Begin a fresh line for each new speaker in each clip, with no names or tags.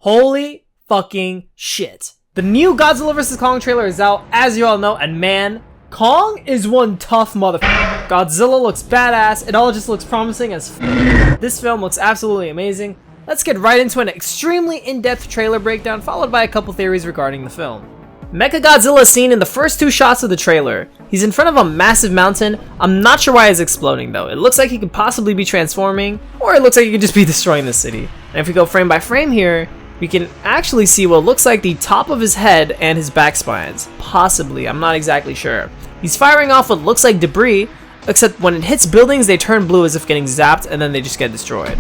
Holy fucking shit. The new Godzilla vs Kong trailer is out, as you all know, and man, Kong is one tough motherfucker. Godzilla looks badass, it all just looks promising as This film looks absolutely amazing. Let's get right into an extremely in-depth trailer breakdown, followed by a couple theories regarding the film. Mechagodzilla is seen in the first two shots of the trailer. He's in front of a massive mountain. I'm not sure why he's exploding though. It looks like he could possibly be transforming, or it looks like he could just be destroying the city. And if we go frame by frame here, we can actually see what looks like the top of his head and his back spines. Possibly, I'm not exactly sure. He's firing off what looks like debris, except when it hits buildings they turn blue as if getting zapped and then they just get destroyed.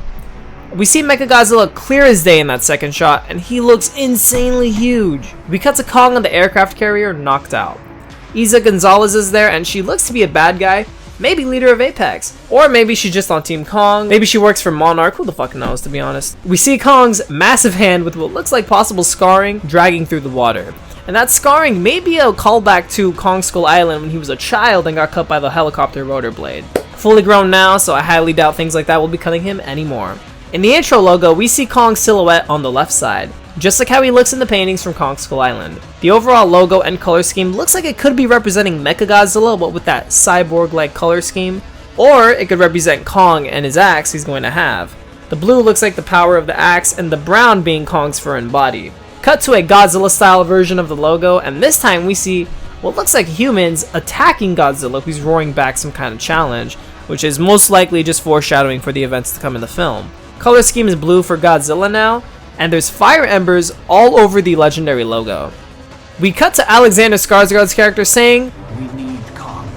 We see Mechagodzilla clear as day in that second shot, and he looks insanely huge. We cut to Kong on the aircraft carrier, knocked out. Isa Gonzalez is there, and she looks to be a bad guy, maybe leader of Apex. Or maybe she's just on Team Kong, maybe she works for Monarch, who the fuck knows to be honest. We see Kong's massive hand with what looks like possible scarring dragging through the water. And that scarring may be a callback to Kong Skull Island when he was a child and got cut by the helicopter rotor blade. Fully grown now, so I highly doubt things like that will be cutting him anymore. In the intro logo, we see Kong's silhouette on the left side, just like how he looks in the paintings from Kong Skull Island. The overall logo and color scheme looks like it could be representing Mechagodzilla, but with that cyborg-like color scheme, or it could represent Kong and his axe he's going to have. The blue looks like the power of the axe, and the brown being Kong's fur and body. Cut to a Godzilla-style version of the logo, and this time we see what looks like humans attacking Godzilla, who's roaring back some kind of challenge, which is most likely just foreshadowing for the events to come in the film. Color scheme is blue for Godzilla now, and there's fire embers all over the legendary logo. We cut to Alexander Skarsgård's character saying,
"We need Kong.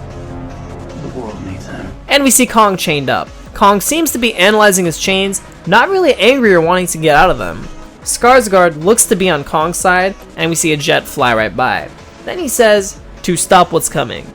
The world needs him."
And we see Kong chained up. Kong seems to be analyzing his chains, not really angry or wanting to get out of them. Skarsgård looks to be on Kong's side, and we see a jet fly right by. Then he says, to stop what's coming.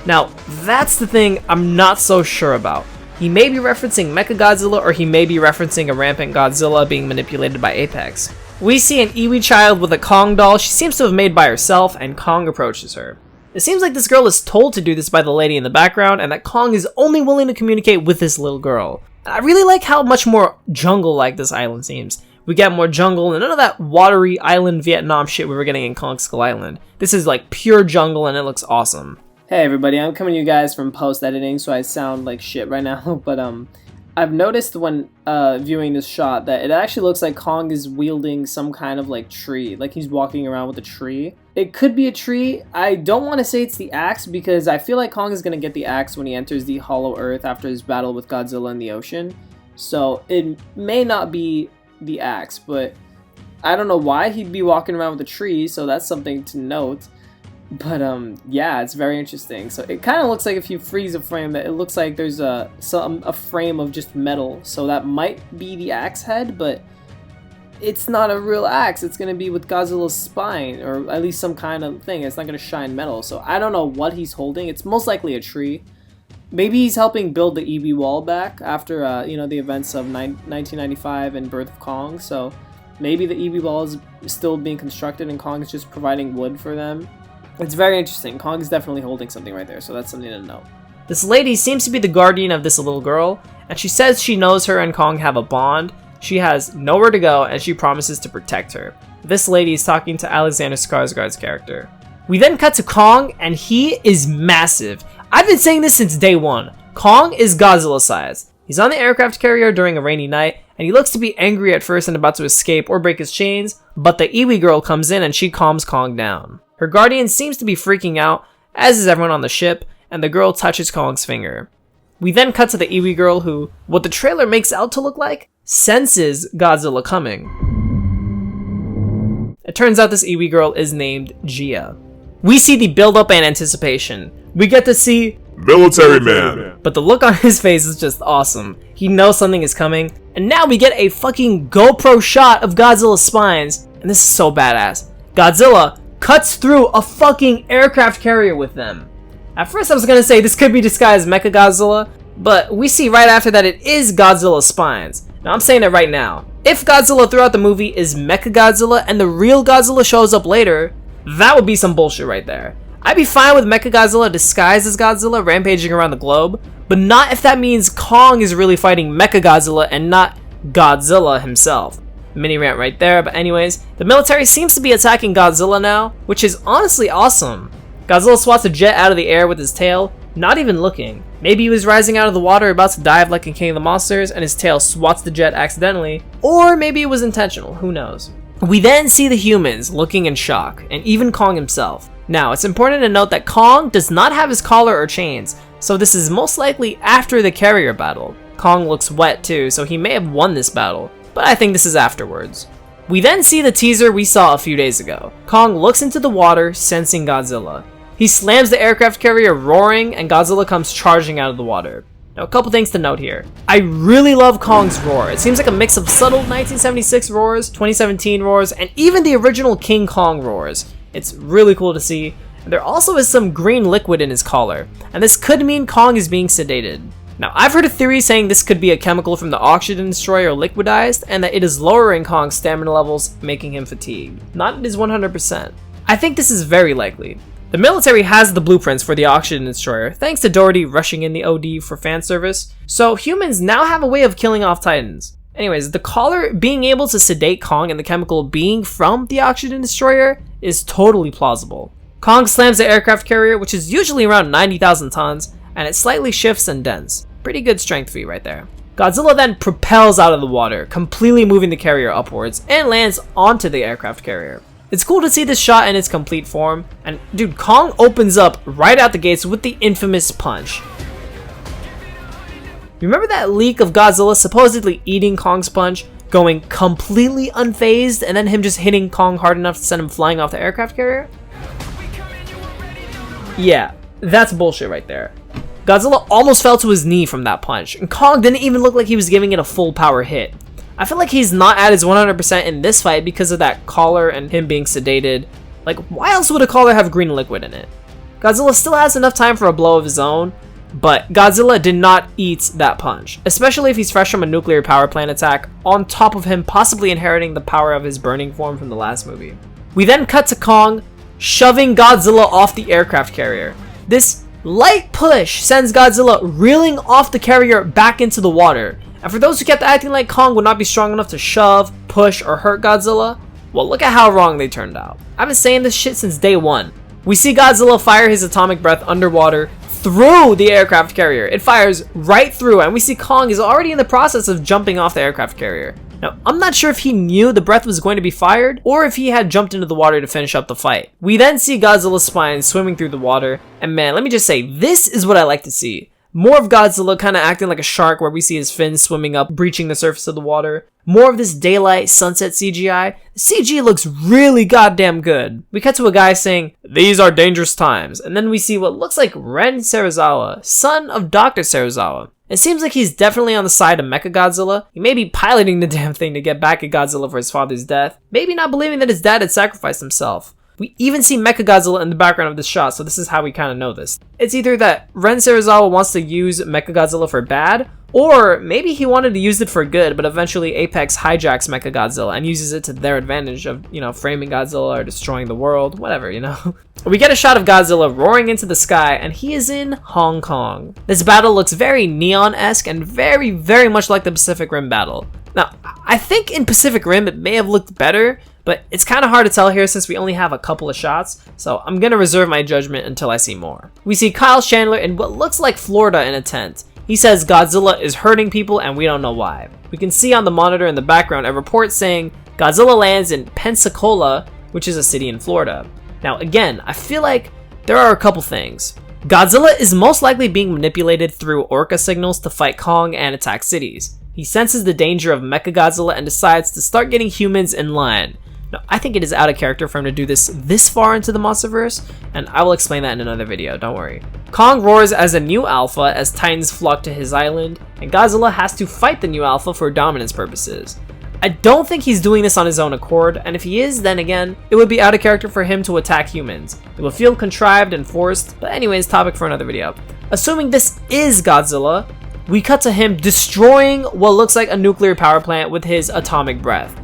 Now, that's the thing I'm not so sure about. He may be referencing Mechagodzilla, or he may be referencing a rampant Godzilla being manipulated by Apex. We see an Iwi child with a Kong doll she seems to have made by herself, and Kong approaches her. It seems like this girl is told to do this by the lady in the background, and that Kong is only willing to communicate with this little girl. I really like how much more jungle-like this island seems. We get more jungle and none of that watery island Vietnam shit we were getting in Kong Skull Island. This is like pure jungle and it looks awesome. Hey everybody, I'm coming to you guys from post-editing, so I sound like shit right now, but I've noticed when viewing this shot that it actually looks like Kong is wielding some kind of like tree, like he's walking around with a tree. It could be a tree. I don't want to say it's the axe because I feel like Kong is going to get the axe when he enters the Hollow Earth after his battle with Godzilla in the ocean. So it may not be the axe, but I don't know why he'd be walking around with a tree, so that's something to note. But yeah, it's very interesting. So it kind of looks like if you freeze a frame that it looks like there's a frame of just metal, so that might be the axe head, but it's not a real axe. It's going to be with Godzilla's spine, or at least some kind of thing. It's not going to shine metal, so I don't know what he's holding. It's most likely a tree. Maybe he's helping build the EB wall back after you know, the events of 1995 and Birth of Kong, so maybe the EB wall is still being constructed and Kong is just providing wood for them. It's very interesting. Kong is definitely holding something right there, so that's something to know. This lady seems to be the guardian of this little girl, and she says she knows her and Kong have a bond. She has nowhere to go, and she promises to protect her. This lady is talking to Alexander Skarsgård's character. We then cut to Kong, and he is massive. I've been saying this since day one. Kong is Godzilla size. He's on the aircraft carrier during a rainy night, and he looks to be angry at first and about to escape or break his chains, but the Iwi girl comes in and she calms Kong down. Her guardian seems to be freaking out, as is everyone on the ship, and the girl touches Kong's finger. We then cut to the Iwi girl who, what the trailer makes out to look like, senses Godzilla coming. It turns out this Iwi girl is named Gia. We see the build-up and anticipation. We get to see
Military Man,
but the look on his face is just awesome. He knows something is coming, and now we get a fucking GoPro shot of Godzilla's spines, and this is so badass. Godzilla cuts through a fucking aircraft carrier with them. At first I was gonna say this could be disguised Mechagodzilla, but we see right after that it is Godzilla's spines. Now I'm saying it right now. If Godzilla throughout the movie is Mechagodzilla and the real Godzilla shows up later, that would be some bullshit right there. I'd be fine with Mechagodzilla disguised as Godzilla rampaging around the globe, but not if that means Kong is really fighting Mechagodzilla and not Godzilla himself. Mini rant right there, but anyways, the military seems to be attacking Godzilla now, which is honestly awesome. Godzilla swats a jet out of the air with his tail, not even looking. Maybe he was rising out of the water about to dive like in King of the Monsters and his tail swats the jet accidentally, or maybe it was intentional, who knows. We then see the humans looking in shock, and even Kong himself. Now, it's important to note that Kong does not have his collar or chains, so this is most likely after the carrier battle. Kong looks wet too, so he may have won this battle, but I think this is afterwards. We then see the teaser we saw a few days ago. Kong looks into the water, sensing Godzilla. He slams the aircraft carrier roaring, and Godzilla comes charging out of the water. Now, a couple things to note here. I really love Kong's roar. It seems like a mix of subtle 1976 roars, 2017 roars, and even the original King Kong roars. It's really cool to see. And there also is some green liquid in his collar, and this could mean Kong is being sedated. Now, I've heard a theory saying this could be a chemical from the oxygen destroyer liquidized, and that it is lowering Kong's stamina levels, making him fatigued. Not it is 100%. I think this is very likely. The military has the blueprints for the oxygen destroyer, thanks to Doherty rushing in the OD for fan service, so humans now have a way of killing off Titans. Anyways, the collar being able to sedate Kong and the chemical being from the oxygen destroyer is totally plausible. Kong slams the aircraft carrier, which is usually around 90,000 tons, and it slightly shifts and dents. Pretty good strength feat right there. Godzilla then propels out of the water, completely moving the carrier upwards, and lands onto the aircraft carrier. It's cool to see this shot in its complete form, and dude, Kong opens up right out the gates with the infamous punch. Remember that leak of Godzilla supposedly eating Kong's punch, going completely unfazed, and then him just hitting Kong hard enough to send him flying off the aircraft carrier? Yeah, that's bullshit right there. Godzilla almost fell to his knee from that punch, and Kong didn't even look like he was giving it a full power hit. I feel like he's not at his 100% in this fight because of that collar and him being sedated. Like, why else would a collar have green liquid in it? Godzilla still has enough time for a blow of his own, but Godzilla did not eat that punch, especially if he's fresh from a nuclear power plant attack, on top of him possibly inheriting the power of his burning form from the last movie. We then cut to Kong shoving Godzilla off the aircraft carrier. This light push sends Godzilla reeling off the carrier back into the water. And for those who kept acting like Kong would not be strong enough to shove, push, or hurt Godzilla, well, look at how wrong they turned out. I've been saying this shit since day one. We see Godzilla fire his atomic breath underwater through the aircraft carrier. It fires right through, and we see Kong is already in the process of jumping off the aircraft carrier. Now, I'm not sure if he knew the breath was going to be fired, or if he had jumped into the water to finish up the fight. We then see Godzilla's spine swimming through the water, and man, let me just say, this is what I like to see. More of Godzilla kind of acting like a shark, where we see his fins swimming up, breaching the surface of the water. More of this daylight sunset CGI. The CG looks really goddamn good. We cut to a guy saying, "These are dangerous times," and then we see what looks like Ren Serizawa, son of Dr. Serizawa. It seems like he's definitely on the side of Mechagodzilla. He may be piloting the damn thing to get back at Godzilla for his father's death, maybe not believing that his dad had sacrificed himself. We even see Mechagodzilla in the background of this shot, so this is how we kind of know this. It's either that Ren Serizawa wants to use Mechagodzilla for bad, or maybe he wanted to use it for good, but eventually Apex hijacks Mechagodzilla and uses it to their advantage of, framing Godzilla or destroying the world, whatever, We get a shot of Godzilla roaring into the sky, and he is in Hong Kong. This battle looks very Neon-esque and very, very much like the Pacific Rim battle. Now, I think in Pacific Rim it may have looked better, but it's kind of hard to tell here since we only have a couple of shots, so I'm gonna reserve my judgment until I see more. We see Kyle Chandler in what looks like Florida in a tent. He says Godzilla is hurting people and we don't know why. We can see on the monitor in the background a report saying Godzilla lands in Pensacola, which is a city in Florida. Now again, I feel like there are a couple things. Godzilla is most likely being manipulated through Orca signals to fight Kong and attack cities. He senses the danger of Mechagodzilla and decides to start getting humans in line. Now, I think it is out of character for him to do this far into the monsterverse, and I will explain that in another video, don't worry. Kong roars as a new alpha as Titans flock to his island, and Godzilla has to fight the new alpha for dominance purposes. I don't think he's doing this on his own accord, and if he is, then again, it would be out of character for him to attack humans. It will feel contrived and forced, but anyways, topic for another video. Assuming this is Godzilla, we cut to him destroying what looks like a nuclear power plant with his atomic breath.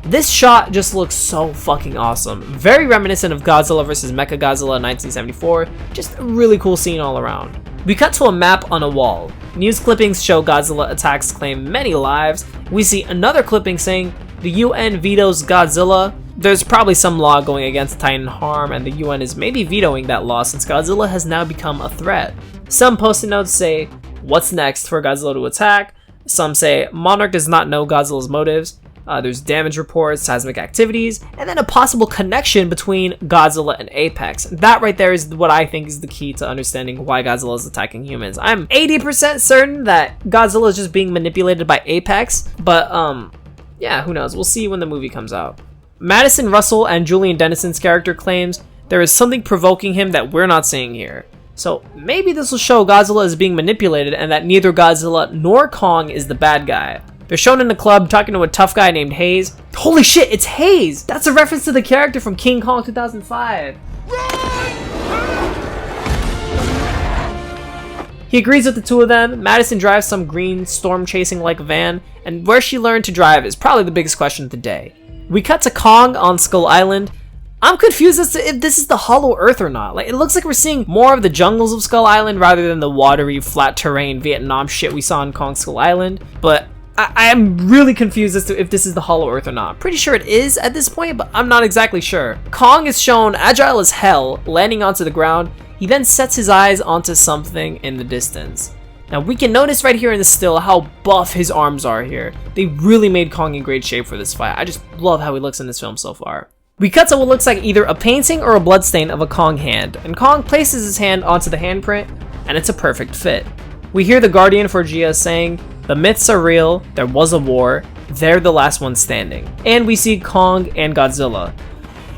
This shot just looks so fucking awesome. Very reminiscent of Godzilla vs Mechagodzilla 1974. Just a really cool scene all around. We cut to a map on a wall. News clippings show Godzilla attacks claim many lives. We see another clipping saying The UN vetoes Godzilla. There's probably some law going against Titan harm, and the UN is maybe vetoing that law since Godzilla has now become a threat. Some post-it notes say, what's next for Godzilla to attack? Some say, Monarch does not know Godzilla's motives. There's damage reports, seismic activities, and then a possible connection between Godzilla and Apex. That right there is what I think is the key to understanding why Godzilla is attacking humans. I'm 80% certain that Godzilla is just being manipulated by Apex, but yeah, who knows? We'll see when the movie comes out. Madison Russell and Julian Dennison's character claims there is something provoking him that we're not seeing here. So maybe this will show Godzilla is being manipulated and that neither Godzilla nor Kong is the bad guy. They're shown in the club talking to a tough guy named Hayes. Holy shit, it's Hayes! That's a reference to the character from King Kong 2005. He agrees with the two of them. Madison drives some green storm-chasing like van, and where she learned to drive is probably the biggest question of the day. We cut to Kong on Skull Island. I'm confused as to if this is the Hollow Earth or not. Like, it looks like we're seeing more of the jungles of Skull Island rather than the watery, flat terrain Vietnam shit we saw in Kong Skull Island, but I am really confused as to if this is the Hollow Earth or not. Pretty sure it is at this point, but I'm not exactly sure. Kong is shown agile as hell, landing onto the ground. He then sets his eyes onto something in the distance. Now we can notice right here in the still how buff his arms are here. They really made Kong in great shape for this fight. I just love how he looks in this film so far. We cut to what looks like either a painting or a bloodstain of a Kong hand, and Kong places his hand onto the handprint, and it's a perfect fit. We hear the Guardian Forgia saying, "The myths are real, there was a war, they're the last one standing." And we see Kong and Godzilla.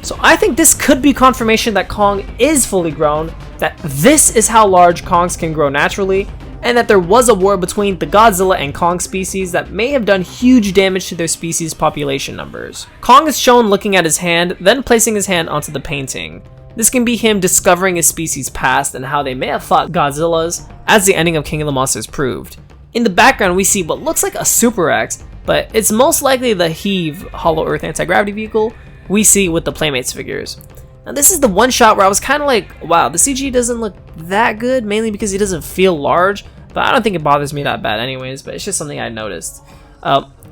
So I think this could be confirmation that Kong is fully grown, that this is how large Kongs can grow naturally, and that there was a war between the Godzilla and Kong species that may have done huge damage to their species' population numbers. Kong is shown looking at his hand, then placing his hand onto the painting. This can be him discovering his species' past and how they may have fought Godzillas, as the ending of King of the Monsters proved. In the background we see what looks like a Super X, but it's most likely the Heave Hollow Earth anti-gravity vehicle we see with the Playmates figures. Now this is the one shot where I was kind of like, wow, the CG doesn't look that good, mainly because he doesn't feel large, but I don't think it bothers me that bad anyways, but it's just something I noticed.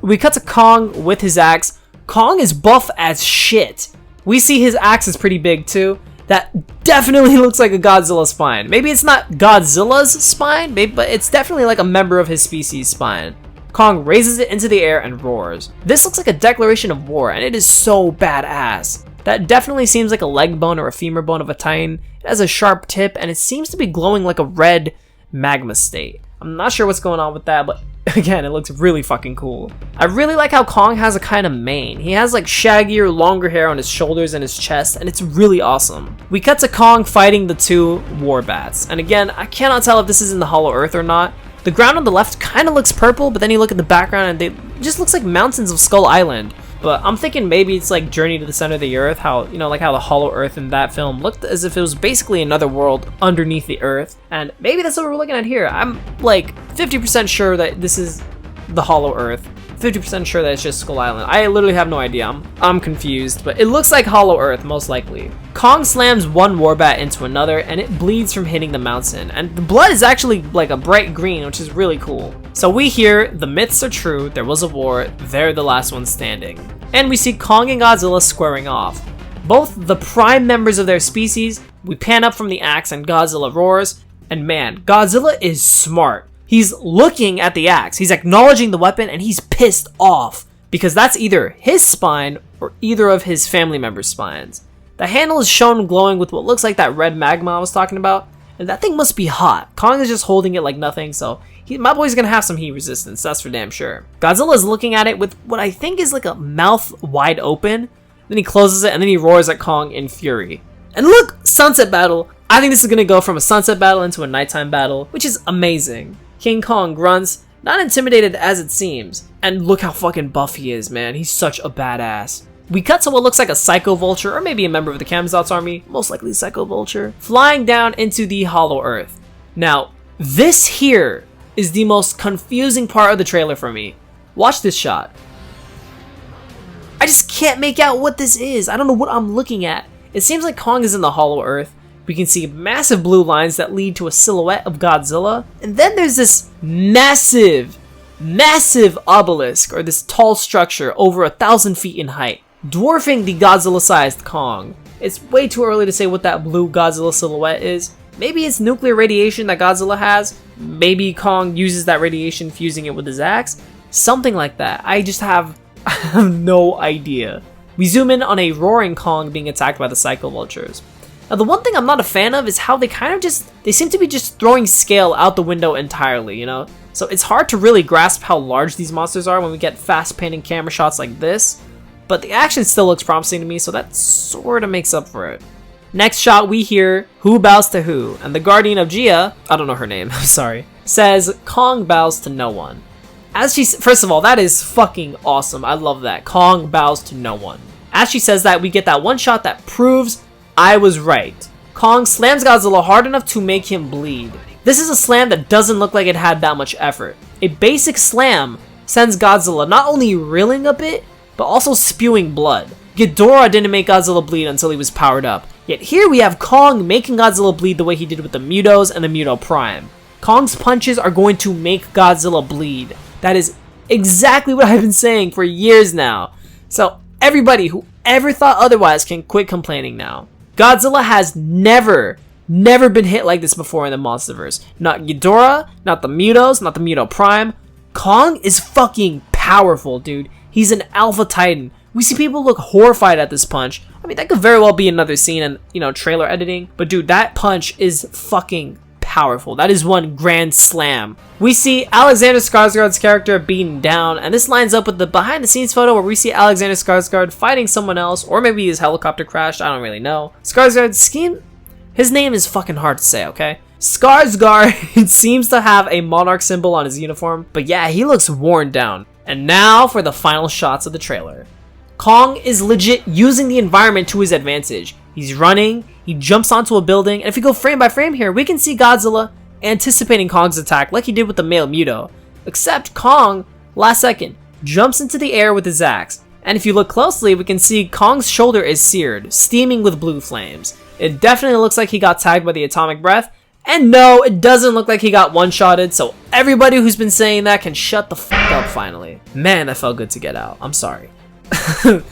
We cut to Kong with his axe. Kong is buff as shit. We see his axe is pretty big too. That definitely looks like a Godzilla spine. Maybe it's not Godzilla's spine, but it's definitely like a member of his species' spine. Kong raises it into the air and roars. This looks like a declaration of war, and it is so badass. That definitely seems like a leg bone or a femur bone of a Titan. It has a sharp tip, and it seems to be glowing like a red magma state. I'm not sure what's going on with that, but again, it looks really fucking cool. I really like how Kong has a kind of mane. He has like shaggier, longer hair on his shoulders and his chest, and it's really awesome. We cut to Kong fighting the two war bats, and again, I cannot tell if this is in the Hollow Earth or not. The ground on the left kind of looks purple, but then you look at the background and it just looks like mountains of Skull Island. But I'm thinking maybe it's like Journey to the Center of the Earth, how, you know, like how the Hollow Earth in that film looked as if it was basically another world underneath the Earth. And maybe that's what we're looking at here. I'm like 50% sure that this is the Hollow Earth. 50% sure that it's just Skull Island. I literally have no idea. I'm confused, but it looks like Hollow Earth, most likely. Kong slams one warbat into another, and it bleeds from hitting the mountain. And the blood is actually like a bright green, which is really cool. So we hear, the myths are true, there was a war, they're the last one standing. And we see Kong and Godzilla squaring off. Both the prime members of their species. We pan up from the axe and Godzilla roars. And man, Godzilla is smart. He's looking at the axe, he's acknowledging the weapon, and he's pissed off. Because that's either his spine or either of his family members' spines. The handle is shown glowing with what looks like that red magma I was talking about. And that thing must be hot. Kong is just holding it like nothing, so my boy's gonna have some heat resistance, that's for damn sure. Godzilla is looking at it with what I think is like a mouth wide open. Then he closes it and then he roars at Kong in fury. And look! Sunset battle! I think this is gonna go from a sunset battle into a nighttime battle, which is amazing. King Kong grunts, not intimidated as it seems. And look how fucking buff he is, man. He's such a badass. We cut to what looks like a Psycho Vulture, or maybe a member of the Kamzat's army, most likely Psycho Vulture, flying down into the Hollow Earth. Now, this here is the most confusing part of the trailer for me. Watch this shot. I just can't make out what this is. I don't know what I'm looking at. It seems like Kong is in the Hollow Earth. We can see massive blue lines that lead to a silhouette of Godzilla. And then there's this massive massive obelisk, or this tall structure over 1,000 feet in height, dwarfing the Godzilla-sized Kong. It's way too early to say what that blue Godzilla silhouette is. Maybe it's nuclear radiation that Godzilla has. Maybe Kong uses that radiation fusing it with his axe. Something like that. I have no idea. We zoom in on a roaring Kong being attacked by the Psycho Vultures. Now the one thing I'm not a fan of is how they seem to be just throwing scale out the window entirely, you know? So it's hard to really grasp how large these monsters are when we get fast panning camera shots like this. But the action still looks promising to me, so that sorta makes up for it. Next shot, we hear who bows to who, and the Guardian of Gia, I don't know her name, I'm sorry, says Kong bows to no one. First of all, that is fucking awesome. I love that. Kong bows to no one. As she says that, we get that one shot that proves I was right. Kong slams Godzilla hard enough to make him bleed. This is a slam that doesn't look like it had that much effort. A basic slam sends Godzilla not only reeling a bit, but also spewing blood. Ghidorah didn't make Godzilla bleed until he was powered up. Yet here we have Kong making Godzilla bleed the way he did with the Mutos and the Muto Prime. Kong's punches are going to make Godzilla bleed. That is exactly what I've been saying for years now. So everybody who ever thought otherwise can quit complaining now. Godzilla has never been hit like this before in the Monsterverse. Not Ghidorah, not the Mutos, not the Muto Prime. Kong is fucking powerful, dude. He's an alpha titan. We see people look horrified at this punch. I mean, that could very well be another scene in, trailer editing. But dude, that punch is fucking powerful. That is one grand slam. We see Alexander Skarsgård's character beaten down, and this lines up with the behind the scenes photo where we see Alexander Skarsgård fighting someone else, or maybe his helicopter crashed, I don't really know. Skarsgård's scheme? His name is fucking hard to say, okay? Skarsgård seems to have a monarch symbol on his uniform, but yeah, he looks worn down. And now for the final shots of the trailer. Kong is legit using the environment to his advantage. He's running, he jumps onto a building, and if we go frame by frame here, we can see Godzilla anticipating Kong's attack like he did with the male Muto. Except Kong, last second, jumps into the air with his axe. And if you look closely, we can see Kong's shoulder is seared, steaming with blue flames. It definitely looks like he got tagged by the atomic breath. And no, it doesn't look like he got one-shotted, so everybody who's been saying that can shut the fuck up finally. Man, that felt good to get out. I'm sorry.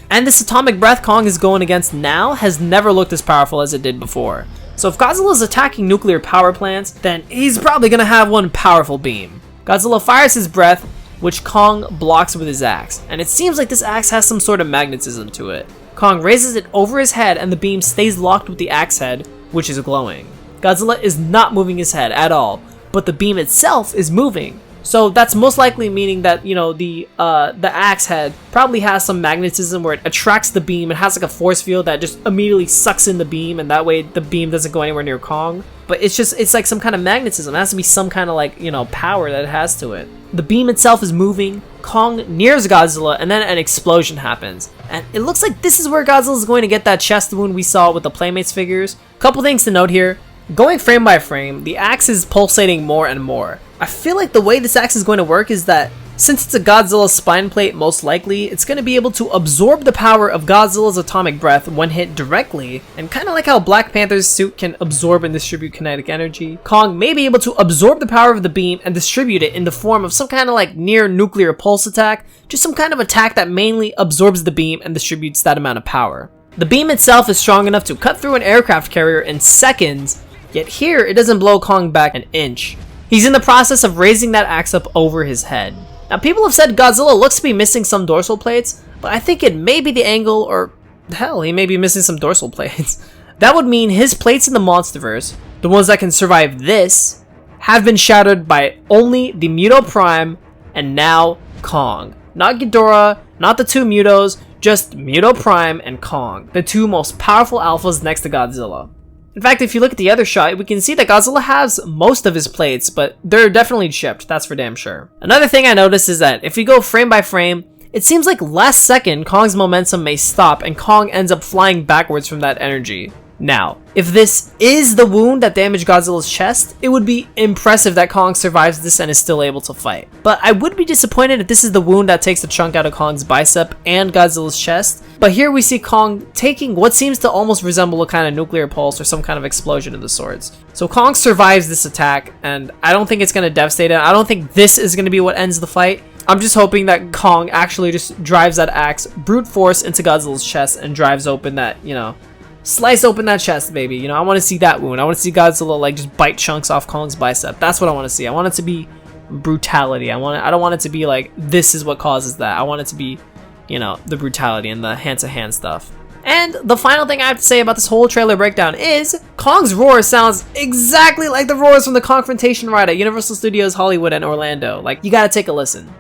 And this atomic breath Kong is going against now has never looked as powerful as it did before. So if Godzilla is attacking nuclear power plants, then he's probably gonna have one powerful beam. Godzilla fires his breath, which Kong blocks with his axe, and it seems like this axe has some sort of magnetism to it. Kong raises it over his head and the beam stays locked with the axe head, which is glowing. Godzilla is not moving his head at all, but the beam itself is moving. So that's most likely meaning that, the axe head probably has some magnetism where it attracts the beam. It has like a force field that just immediately sucks in the beam, and that way the beam doesn't go anywhere near Kong. But it's like some kind of magnetism. It has to be some kind of power that it has to it. The beam itself is moving. Kong nears Godzilla, and then an explosion happens. And it looks like this is where Godzilla is going to get that chest wound we saw with the Playmates figures. Couple things to note here. Going frame by frame, the axe is pulsating more and more. I feel like the way this axe is going to work is that since it's a Godzilla spine plate, most likely, it's going to be able to absorb the power of Godzilla's atomic breath when hit directly, and kind of like how Black Panther's suit can absorb and distribute kinetic energy, Kong may be able to absorb the power of the beam and distribute it in the form of some kind of near nuclear pulse attack, just some kind of attack that mainly absorbs the beam and distributes that amount of power. The beam itself is strong enough to cut through an aircraft carrier in seconds, yet here it doesn't blow Kong back an inch. He's in the process of raising that axe up over his head. Now people have said Godzilla looks to be missing some dorsal plates, but I think it may be the angle, or hell, he may be missing some dorsal plates. That would mean his plates in the Monsterverse, the ones that can survive this, have been shattered by only the Muto Prime and now Kong. Not Ghidorah, not the two Mutos, just Muto Prime and Kong, the two most powerful alphas next to Godzilla. In fact, if you look at the other shot, we can see that Godzilla has most of his plates, but they're definitely chipped, that's for damn sure. Another thing I noticed is that if we go frame by frame, it seems like last second Kong's momentum may stop and Kong ends up flying backwards from that energy. Now, if this is the wound that damaged Godzilla's chest, it would be impressive that Kong survives this and is still able to fight. But I would be disappointed if this is the wound that takes a chunk out of Kong's bicep and Godzilla's chest. But here we see Kong taking what seems to almost resemble a kind of nuclear pulse or some kind of explosion of the sorts. So Kong survives this attack, and I don't think it's going to devastate it. I don't think this is going to be what ends the fight. I'm just hoping that Kong actually just drives that axe brute force into Godzilla's chest and drives open that, slice open that chest, baby. I want to see that wound. I want to see Godzilla like just bite chunks off Kong's bicep. That's what I want to see. I want it to be brutality. I don't want it to be like this is what causes that. I want it to be, the brutality and the hand-to-hand stuff. And the final thing I have to say about this whole trailer breakdown is Kong's roar sounds exactly like the roars from the Confrontation ride at Universal Studios Hollywood and Orlando. Like, you gotta take a listen.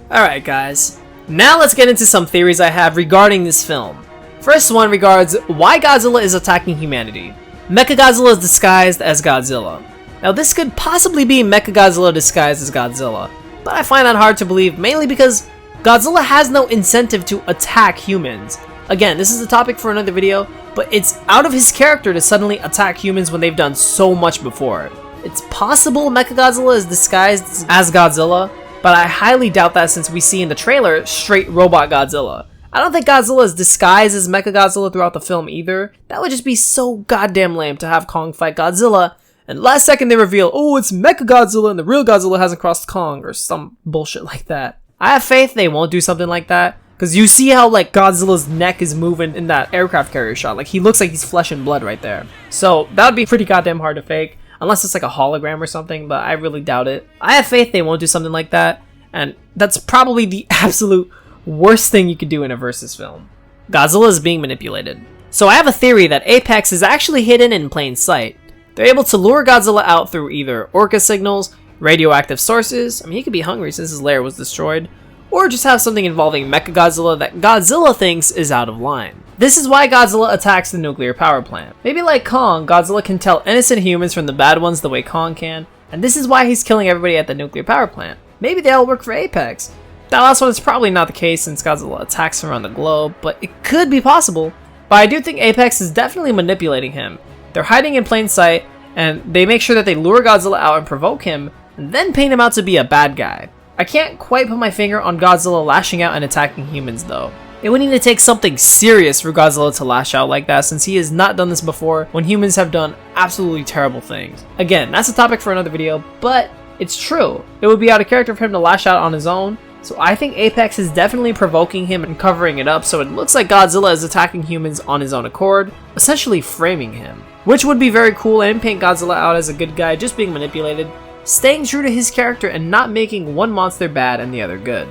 Alright guys, now let's get into some theories I have regarding this film. First one regards why Godzilla is attacking humanity. Mechagodzilla is disguised as Godzilla. Now this could possibly be Mechagodzilla disguised as Godzilla, but I find that hard to believe mainly because Godzilla has no incentive to attack humans. Again, this is a topic for another video, but it's out of his character to suddenly attack humans when they've done so much before. It's possible Mechagodzilla is disguised as Godzilla, but I highly doubt that since we see in the trailer straight robot Godzilla. I don't think Godzilla is disguised as Mechagodzilla throughout the film either. That would just be so goddamn lame to have Kong fight Godzilla, and last second they reveal, oh, it's Mechagodzilla and the real Godzilla hasn't crossed Kong, or some bullshit like that. I have faith they won't do something like that, because you see how like Godzilla's neck is moving in that aircraft carrier shot. Like, he looks like he's flesh and blood right there. So that would be pretty goddamn hard to fake. Unless it's like a hologram or something, but I really doubt it. I have faith they won't do something like that, and that's probably the absolute worst thing you could do in a versus film. Godzilla is being manipulated. So I have a theory that Apex is actually hidden in plain sight. They're able to lure Godzilla out through either orca signals, radioactive sources, I mean he could be hungry since his lair was destroyed, or just have something involving Mechagodzilla that Godzilla thinks is out of line. This is why Godzilla attacks the nuclear power plant. Maybe like Kong, Godzilla can tell innocent humans from the bad ones the way Kong can, and this is why he's killing everybody at the nuclear power plant. Maybe they all work for Apex. That last one is probably not the case since Godzilla attacks around the globe, but it could be possible. But I do think Apex is definitely manipulating him. They're hiding in plain sight, and they make sure that they lure Godzilla out and provoke him, and then paint him out to be a bad guy. I can't quite put my finger on Godzilla lashing out and attacking humans though. It would need to take something serious for Godzilla to lash out like that since he has not done this before when humans have done absolutely terrible things. Again, that's a topic for another video, but it's true. It would be out of character for him to lash out on his own, so I think Apex is definitely provoking him and covering it up so it looks like Godzilla is attacking humans on his own accord, essentially framing him. Which would be very cool and paint Godzilla out as a good guy just being manipulated, staying true to his character and not making one monster bad and the other good.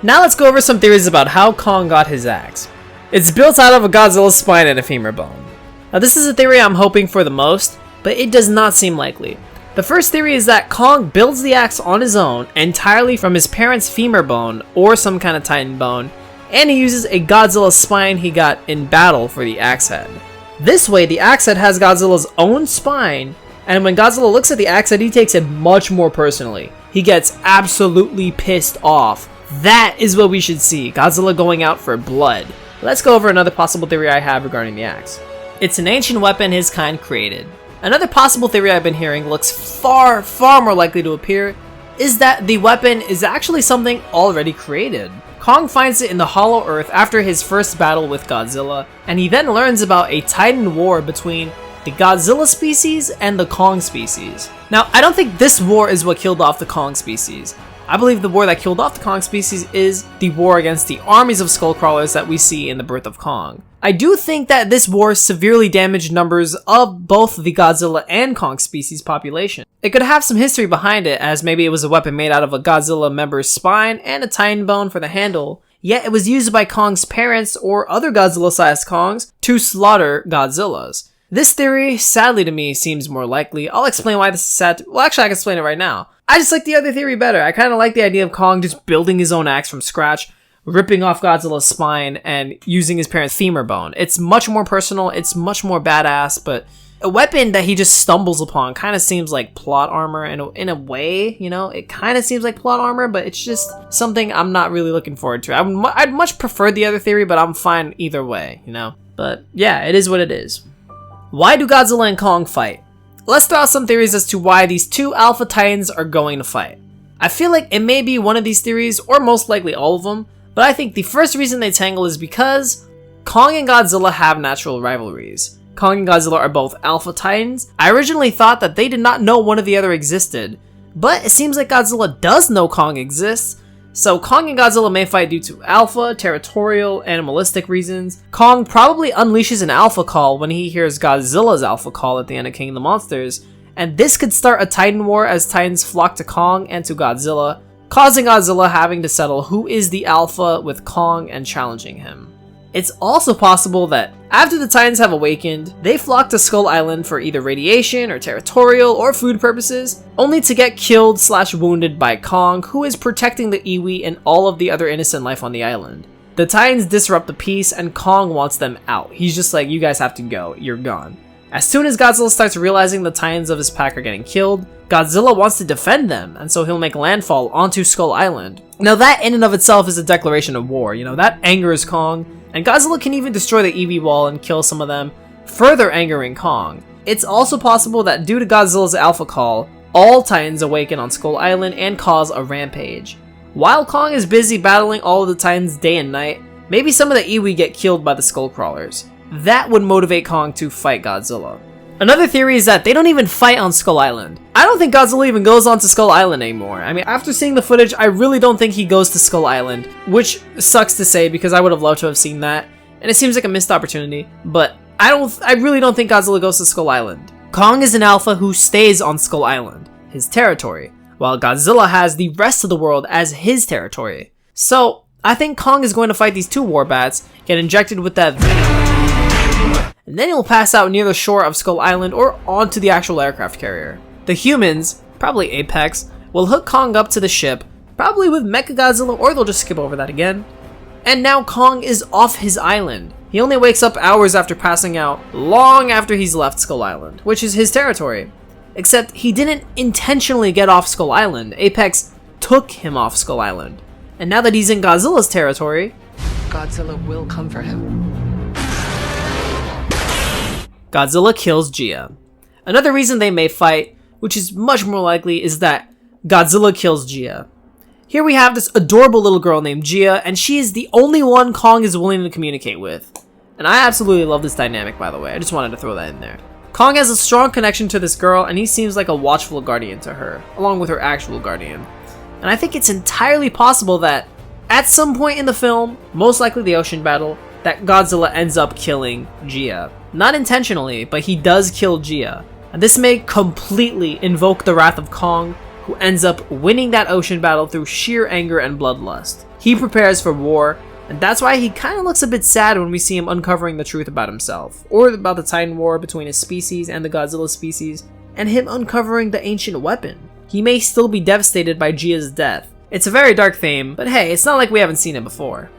Now let's go over some theories about how Kong got his axe. It's built out of a Godzilla's spine and a femur bone. Now this is a theory I'm hoping for the most, but it does not seem likely. The first theory is that Kong builds the axe on his own entirely from his parents' femur bone or some kind of titan bone, and he uses a Godzilla spine he got in battle for the axe head. This way the axe head has Godzilla's own spine, and when Godzilla looks at the axe head he takes it much more personally. He gets absolutely pissed off. That is what we should see, Godzilla going out for blood. Let's go over another possible theory I have regarding the axe. It's an ancient weapon his kind created. Another possible theory I've been hearing looks far more likely to appear is that the weapon is actually something already created. Kong finds it in the Hollow Earth after his first battle with Godzilla, and he then learns about a Titan war between the Godzilla species and the Kong species. Now, I don't think this war is what killed off the Kong species. I believe the war that killed off the Kong species is the war against the armies of skullcrawlers that we see in The Birth of Kong. I do think that this war severely damaged numbers of both the Godzilla and Kong species population. It could have some history behind it, as maybe it was a weapon made out of a Godzilla member's spine and a titan bone for the handle, yet it was used by Kong's parents or other Godzilla-sized Kongs to slaughter Godzillas. This theory, sadly to me, seems more likely. I'll explain why this is sad. Well, actually, I can explain it right now. I just like the other theory better. I kind of like the idea of Kong just building his own axe from scratch, ripping off Godzilla's spine, and using his parents' femur bone. It's much more personal, it's much more badass, but a weapon that he just stumbles upon kind of seems like plot armor in a way, you know? It kind of seems like plot armor, but it's just something I'm not really looking forward to. I'd much prefer the other theory, but I'm fine either way, you know? But yeah, it is what it is. Why do Godzilla and Kong fight? Let's throw out some theories as to why these two alpha titans are going to fight. I feel like it may be one of these theories, or most likely all of them, but I think the first reason they tangle is because Kong and Godzilla have natural rivalries. Kong and Godzilla are both alpha titans. I originally thought that they did not know one of the other existed, but it seems like Godzilla does know Kong exists, so Kong and Godzilla may fight due to alpha, territorial, animalistic reasons. Kong probably unleashes an alpha call when he hears Godzilla's alpha call at the end of King of the Monsters, and this could start a Titan war as Titans flock to Kong and to Godzilla, causing Godzilla having to settle who is the alpha with Kong and challenging him. It's also possible that after the Titans have awakened, they flock to Skull Island for either radiation or territorial or food purposes, only to get killed / wounded by Kong, who is protecting the Iwi and all of the other innocent life on the island. The Titans disrupt the peace and Kong wants them out. He's just like, you guys have to go, you're gone. As soon as Godzilla starts realizing the Titans of his pack are getting killed, Godzilla wants to defend them, and so he'll make landfall onto Skull Island. Now that in and of itself is a declaration of war, you know, that angers Kong, and Godzilla can even destroy the Iwi wall and kill some of them, further angering Kong. It's also possible that due to Godzilla's alpha call, all Titans awaken on Skull Island and cause a rampage. While Kong is busy battling all of the Titans day and night, maybe some of the Iwi get killed by the Skull Crawlers. That would motivate Kong to fight Godzilla. Another theory is that they don't even fight on Skull Island. I don't think Godzilla even goes onto Skull Island anymore. I mean, after seeing the footage, I really don't think he goes to Skull Island, which sucks to say because I would have loved to have seen that, and it seems like a missed opportunity, but I really don't think Godzilla goes to Skull Island. Kong is an alpha who stays on Skull Island, his territory, while Godzilla has the rest of the world as his territory. So, I think Kong is going to fight these two warbats, get injected with that and then he'll pass out near the shore of Skull Island or onto the actual aircraft carrier. The humans, probably Apex, will hook Kong up to the ship, probably with Mechagodzilla, or they'll just skip over that again. And now Kong is off his island. He only wakes up hours after passing out, long after he's left Skull Island, which is his territory. Except he didn't intentionally get off Skull Island. Apex took him off Skull Island. And now that he's in Godzilla's territory,
Godzilla will come for him.
Godzilla kills Gia. Another reason they may fight, which is much more likely, is that Godzilla kills Gia. Here we have this adorable little girl named Gia, and she is the only one Kong is willing to communicate with. And I absolutely love this dynamic, by the way. I just wanted to throw that in there. Kong has a strong connection to this girl, and he seems like a watchful guardian to her, along with her actual guardian. And I think it's entirely possible that, at some point in the film, most likely the ocean battle, that Godzilla ends up killing Gia. Not intentionally, but he does kill Gia. And this may completely invoke the wrath of Kong, who ends up winning that ocean battle through sheer anger and bloodlust. He prepares for war, and that's why he kind of looks a bit sad when we see him uncovering the truth about himself, or about the Titan War between his species and the Godzilla species, and him uncovering the ancient weapon. He may still be devastated by Gia's death. It's a very dark theme, but hey, it's not like we haven't seen it before.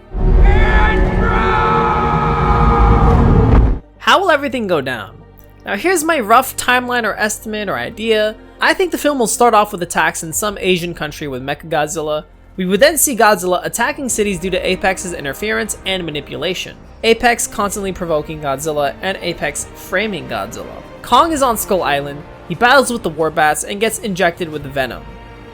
How will everything go down? Now here's my rough timeline or estimate or idea. I think the film will start off with attacks in some Asian country with Mechagodzilla. We would then see Godzilla attacking cities due to Apex's interference and manipulation. Apex constantly provoking Godzilla and Apex framing Godzilla. Kong is on Skull Island, he battles with the warbats and gets injected with venom.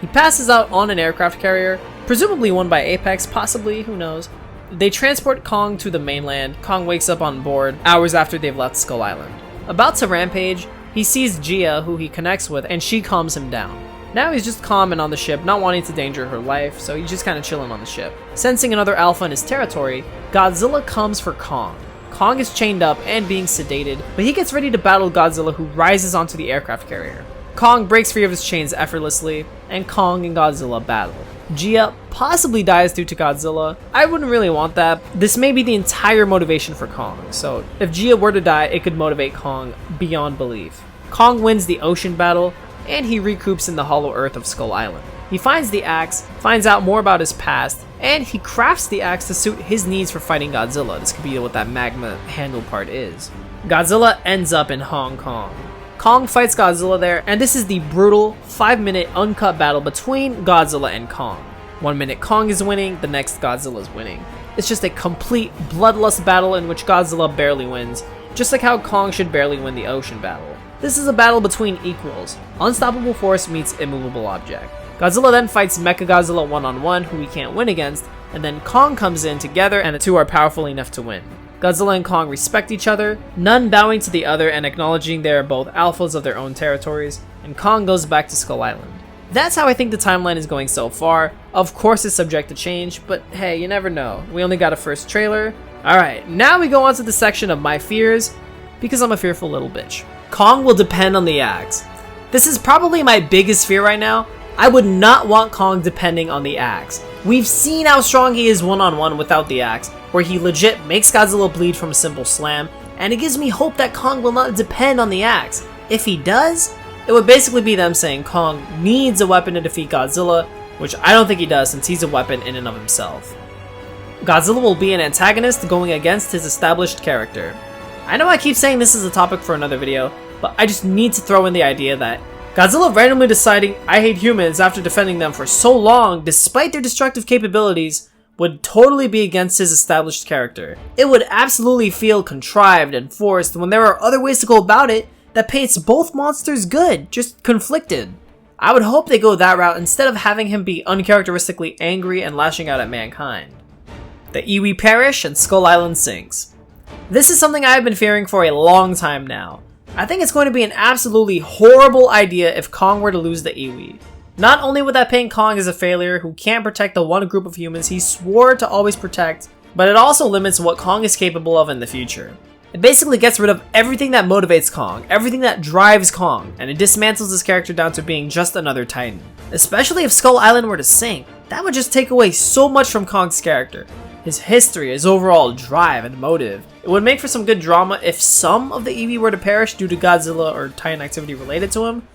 He passes out on an aircraft carrier, presumably won by Apex, possibly, who knows. They transport Kong to the mainland. Kong wakes up on board hours after they've left Skull Island. About to rampage, he sees Gia, who he connects with, and she calms him down. Now he's just calm and on the ship, not wanting to danger her life, so he's just kind of chilling on the ship. Sensing another alpha in his territory, Godzilla comes for Kong. Kong is chained up and being sedated, but he gets ready to battle Godzilla, who rises onto the aircraft carrier. Kong breaks free of his chains effortlessly, and Kong and Godzilla battle. Gia possibly dies due to Godzilla. I wouldn't really want that. This may be the entire motivation for Kong, so if Gia were to die, it could motivate Kong beyond belief. Kong wins the ocean battle, and he recoups in the hollow earth of Skull Island. He finds the axe, finds out more about his past, and he crafts the axe to suit his needs for fighting Godzilla. This could be what that magma handle part is. Godzilla ends up in Hong Kong. Kong fights Godzilla there, and this is the brutal 5-minute uncut battle between Godzilla and Kong. 1 minute Kong is winning, the next Godzilla is winning. It's just a complete bloodlust battle in which Godzilla barely wins, just like how Kong should barely win the ocean battle. This is a battle between equals. Unstoppable force meets immovable object. Godzilla then fights Mechagodzilla one-on-one, who he can't win against, and then Kong comes in together and the two are powerful enough to win. Godzilla and Kong respect each other, none bowing to the other and acknowledging they are both alphas of their own territories, and Kong goes back to Skull Island. That's how I think the timeline is going so far. Of course it's subject to change, but hey, you never know. We only got a first trailer. Alright, now we go on to the section of my fears, because I'm a fearful little bitch. Kong will depend on the axe. This is probably my biggest fear right now. I would not want Kong depending on the axe. We've seen how strong he is one-on-one without the axe, where he legit makes Godzilla bleed from a simple slam, and it gives me hope that Kong will not depend on the axe. If he does, it would basically be them saying Kong needs a weapon to defeat Godzilla, which I don't think he does since he's a weapon in and of himself. Godzilla will be an antagonist going against his established character. I know I keep saying this is a topic for another video, but I just need to throw in the idea that Godzilla randomly deciding I hate humans after defending them for so long despite their destructive capabilities would totally be against his established character. It would absolutely feel contrived and forced when there are other ways to go about it that paints both monsters good, just conflicted. I would hope they go that route instead of having him be uncharacteristically angry and lashing out at mankind. The Iwi perish and Skull Island sinks. This is something I have been fearing for a long time now. I think it's going to be an absolutely horrible idea if Kong were to lose the Iwi. Not only would that paint Kong as a failure who can't protect the one group of humans he swore to always protect, but it also limits what Kong is capable of in the future. It basically gets rid of everything that motivates Kong, everything that drives Kong, and it dismantles his character down to being just another Titan. Especially if Skull Island were to sink, that would just take away so much from Kong's character. His history, his overall drive and motive. It would make for some good drama if some of the Eevee were to perish due to Godzilla or Titan activity related to him,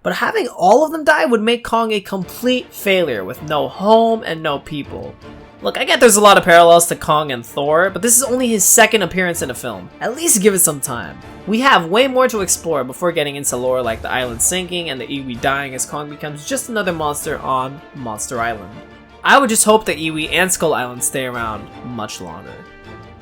but having all of them die would make Kong a complete failure with no home and no people. Look, I get there's a lot of parallels to Kong and Thor, but this is only his second appearance in a film. At least give it some time. We have way more to explore before getting into lore like the island sinking and the Iwi dying as Kong becomes just another monster on Monster Island. I would just hope that Iwi and Skull Island stay around much longer.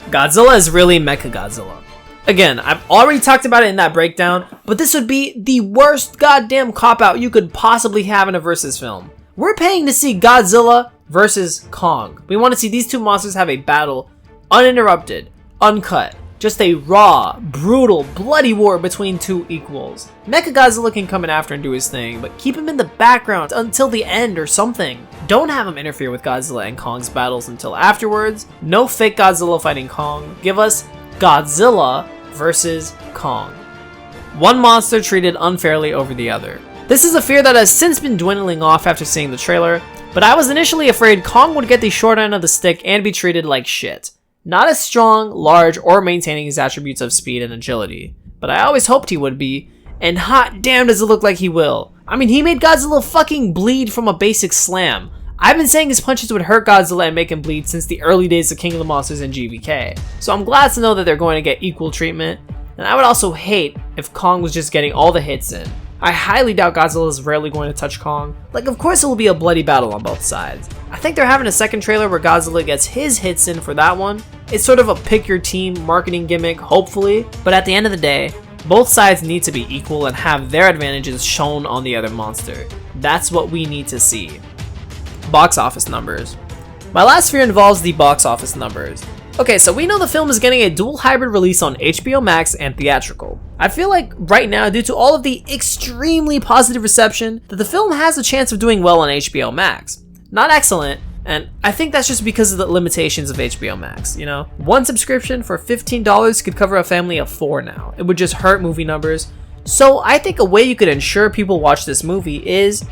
Godzilla is really Mechagodzilla. Again, I've already talked about it in that breakdown, but this would be the worst goddamn cop-out you could possibly have in a versus film. We're paying to see Godzilla versus Kong. We want to see these two monsters have a battle, uninterrupted, uncut, just a raw, brutal, bloody war between two equals. Mechagodzilla can come in after and do his thing, but keep him in the background until the end or something. Don't have him interfere with Godzilla and Kong's battles until afterwards. No fake Godzilla fighting Kong. Give us Godzilla versus Kong. One monster treated unfairly over the other. This is a fear that has since been dwindling off after seeing the trailer, but I was initially afraid Kong would get the short end of the stick and be treated like shit. Not as strong, large, or maintaining his attributes of speed and agility, but I always hoped he would be, and hot damn does it look like he will. I mean, he made Godzilla fucking bleed from a basic slam. I've been saying his punches would hurt Godzilla and make him bleed since the early days of King of the Monsters and GVK, so I'm glad to know that they're going to get equal treatment, and I would also hate if Kong was just getting all the hits in. I highly doubt Godzilla is rarely going to touch Kong. Like, of course it will be a bloody battle on both sides. I think they're having a second trailer where Godzilla gets his hits in for that one. It's sort of a pick your team marketing gimmick, hopefully, but at the end of the day, both sides need to be equal and have their advantages shown on the other monster. That's what we need to see. Box office numbers. My last fear involves the box office numbers. Okay, so we know the film is getting a dual hybrid release on HBO Max and theatrical. I feel like right now, due to all of the extremely positive reception, that the film has a chance of doing well on HBO Max. Not excellent, and I think that's just because of the limitations of HBO Max, you know? One subscription for $15 could cover a family of 4 now. It would just hurt movie numbers. So I think a way you could ensure people watch this movie is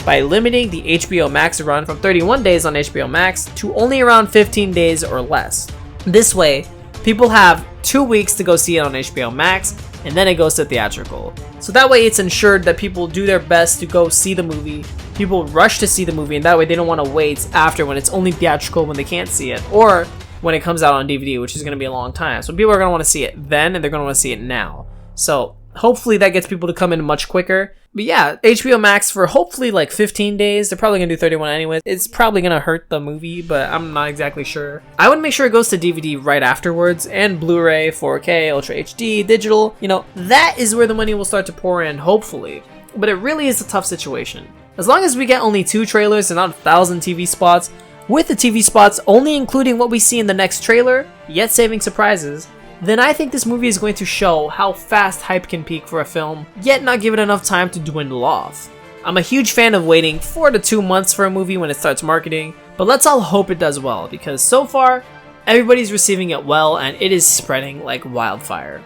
by limiting the HBO Max run from 31 days on HBO Max to only around 15 days or less. This way, people have 2 weeks to go see it on HBO Max, and then it goes to theatrical. So that way it's ensured that people do their best to go see the movie. People rush to see the movie, and that way they don't want to wait after when it's only theatrical when they can't see it, or when it comes out on DVD, which is going to be a long time. So people are going to want to see it then, and they're going to want to see it now. So hopefully that gets people to come in much quicker. But yeah, HBO Max for hopefully like 15 days. They're probably going to do 31 anyways. It's probably going to hurt the movie, but I'm not exactly sure. I would make sure it goes to DVD right afterwards, and Blu-ray, 4K, Ultra HD, digital. You know, that is where the money will start to pour in, hopefully. But it really is a tough situation. As long as we get only 2 trailers and not 1,000 TV spots, with the TV spots only including what we see in the next trailer, yet saving surprises, then I think this movie is going to show how fast hype can peak for a film, yet not give it enough time to dwindle off. I'm a huge fan of waiting 4 to 2 months for a movie when it starts marketing, but let's all hope it does well, because so far, everybody's receiving it well and it is spreading like wildfire.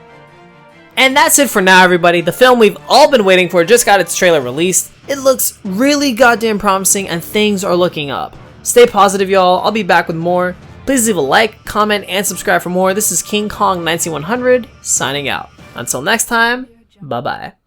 And that's it for now, everybody. The film we've all been waiting for just got its trailer released. It looks really goddamn promising and things are looking up. Stay positive, y'all. I'll be back with more. Please leave a like, comment, and subscribe for more. This is King Kong 9100 signing out. Until next time, bye-bye.